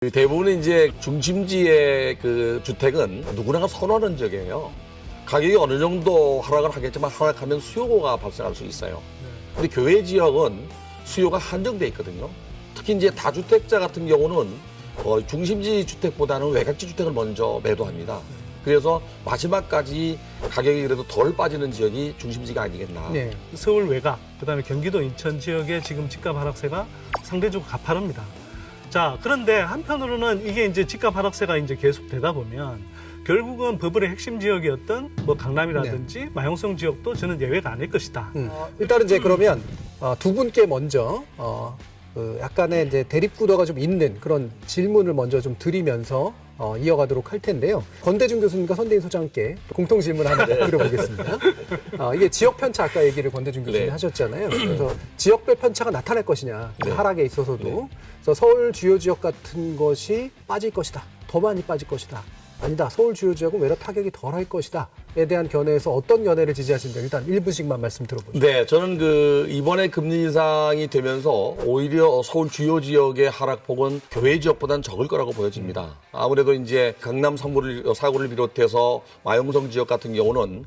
대부분 이제 중심지의 그 주택은 누구나가 선호하는 지역이에요. 가격이 어느 정도 하락을 하겠지만 하락하면 수요가 발생할 수 있어요. 근데 교외 지역은 수요가 한정돼 있거든요. 특히 이제 다주택자 같은 경우는 중심지 주택보다는 외곽지 주택을 먼저 매도합니다. 그래서 마지막까지 가격이 그래도 덜 빠지는 지역이 중심지가 아니겠나. 네, 서울 외곽, 그다음에 경기도 인천 지역의 지금 집값 하락세가 상대적으로 가파릅니다. 자, 그런데 한편으로는 이게 이제 집값 하락세가 이제 계속 되다 보면 결국은 버블의 핵심 지역이었던 뭐 강남이라든지 마용성 지역도 저는 예외가 아닐 것이다. 일단은 이제 그러면 두 분께 먼저 약간의 이제 대립구도가 좀 있는 그런 질문을 먼저 좀 드리면서 이어가도록 할 텐데요. 권대중 교수님과 선대인 소장께 공통 질문 하나 드려보겠습니다. 이게 지역 편차 아까 얘기를 권대중 교수님 하셨잖아요. 그래서 지역별 편차가 나타날 것이냐, 하락에 있어서도. 그래서 서울 주요 지역 같은 것이 빠질 것이다. 더 많이 빠질 것이다. 아니다. 서울 주요 지역은 외려 타격이 덜할 것이다에 대한 견해에서 어떤 견해를 지지하시는지 일단 1분씩만 말씀 들어보죠. 네, 저는 이번에 금리 인상이 되면서 오히려 서울 주요 지역의 하락폭은 교외 지역보다는 적을 거라고 보여집니다. 아무래도 이제 강남 사구를 비롯해서 마용성 지역 같은 경우는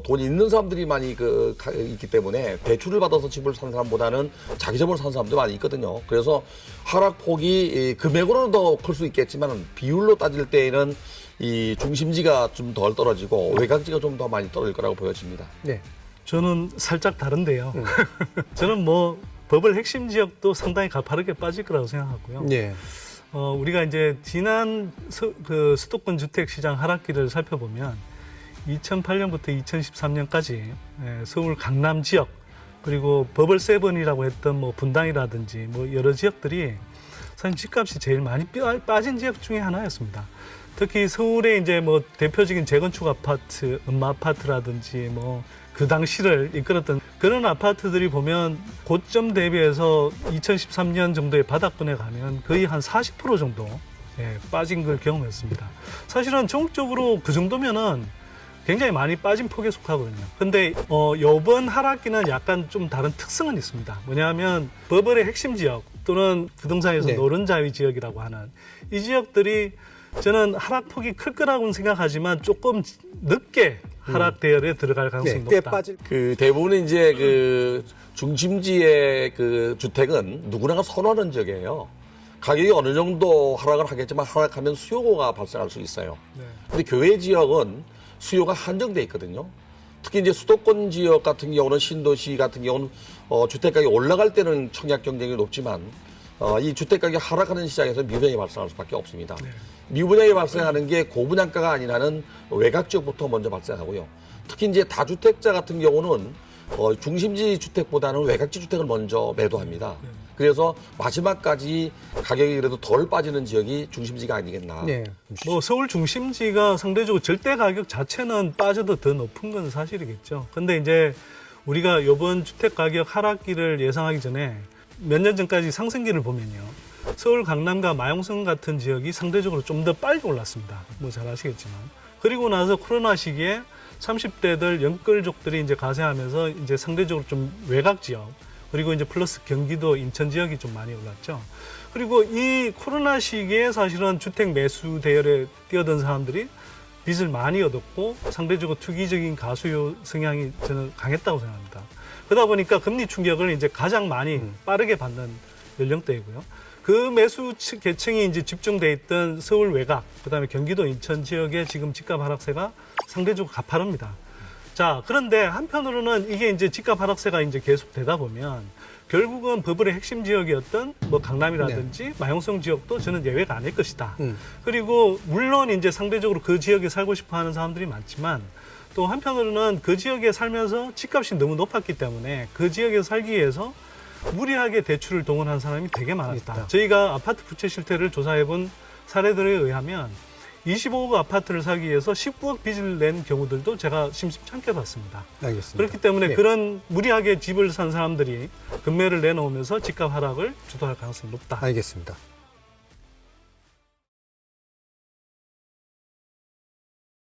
돈이 있는 사람들이 많이 있기 때문에 대출을 받아서 집을 산 사람보다는 자기 집을 산 사람도 많이 있거든요. 그래서 하락폭이 금액으로는 더 클 수 있겠지만 비율로 따질 때에는 이 중심지가 좀 덜 떨어지고 외곽지가 좀 더 많이 떨어질 거라고 보여집니다. 네. 저는 살짝 다른데요. 저는 뭐 버블 핵심 지역도 상당히 가파르게 빠질 거라고 생각하고요. 네. 우리가 이제 지난 수도권 주택 시장 하락기를 살펴보면 2008년부터 2013년까지 서울 강남 지역 그리고 버블 세븐이라고 했던 뭐 분당이라든지 뭐 여러 지역들이 사실 집값이 제일 많이 빠진 지역 중에 하나였습니다. 특히 서울의 이제 뭐 대표적인 재건축 아파트, 음마 아파트라든지 뭐 그 당시를 이끌었던 그런 아파트들이 보면 고점 대비해서 2013년 정도의 바닥권에 가면 거의 한 40% 정도 빠진 걸 경험했습니다. 사실은 전국적으로 그 정도면은 굉장히 많이 빠진 폭에 속하거든요. 근데 이번 하락기는 약간 좀 다른 특성은 있습니다. 뭐냐면 버블의 핵심 지역 또는 부동산에서 노른자위 지역이라고 하는 이 지역들이 저는 하락폭이 클 거라고는 생각하지만 조금 늦게 하락 대열에 들어갈 가능성이 높다. 빠질 대부분 이제 중심지의 주택은 누구나가 선호하는 지역이에요. 가격이 어느 정도 하락을 하겠지만 하락하면 수요가 발생할 수 있어요. 근데 교외 지역은 수요가 한정돼 있거든요. 특히 이제 수도권 지역 같은 경우는 신도시 같은 경우는 주택가격이 올라갈 때는 청약 경쟁이 높지만 이 주택가격이 하락하는 시장에서 미분양이 발생할 수밖에 없습니다. 미분양이 발생하는 게 고분양가가 아니라는 외곽 지역부터 먼저 발생하고요. 특히 이제 다주택자 같은 경우는 중심지 주택보다는 외곽지 주택을 먼저 매도합니다. 그래서 마지막까지 가격이 그래도 덜 빠지는 지역이 중심지가 아니겠나. 네. 뭐 서울 중심지가 상대적으로 절대 가격 자체는 빠져도 더 높은 건 사실이겠죠. 근데 이제 우리가 이번 주택 가격 하락기를 예상하기 전에 몇 년 전까지 상승기를 보면요. 서울 강남과 마용성 같은 지역이 상대적으로 좀 더 빨리 올랐습니다. 뭐 잘 아시겠지만. 그리고 나서 코로나 시기에 30대들 연끌족들이 이제 가세하면서 이제 상대적으로 좀 외곽 지역 그리고 이제 플러스 경기도 인천 지역이 좀 많이 올랐죠. 그리고 이 코로나 시기에 사실은 주택 매수 대열에 뛰어든 사람들이 빚을 많이 얻었고 상대적으로 투기적인 가수요 성향이 저는 강했다고 생각합니다. 그러다 보니까 금리 충격을 이제 가장 많이 빠르게 받는 연령대이고요. 그 매수 계층이 이제 집중돼 있던 서울 외곽, 그다음에 경기도 인천 지역의 지금 집값 하락세가 상대적으로 가파릅니다. 자, 그런데 한편으로는 이게 이제 집값 하락세가 이제 계속 되다 보면 결국은 버블의 핵심 지역이었던 뭐 강남이라든지 마용성 지역도 저는 예외가 아닐 것이다. 그리고 물론 이제 상대적으로 그 지역에 살고 싶어 하는 사람들이 많지만 또 한편으로는 그 지역에 살면서 집값이 너무 높았기 때문에 그 지역에 살기 위해서 무리하게 대출을 동원한 사람이 되게 많았다. 저희가 아파트 부채 실태를 조사해본 사례들에 의하면 25억 아파트를 사기 위해서 19억 빚을 낸 경우들도 제가 심심찮게 봤습니다. 알겠습니다. 그렇기 때문에 그런 무리하게 집을 산 사람들이 금매를 내놓으면서 집값 하락을 주도할 가능성이 높다. 알겠습니다.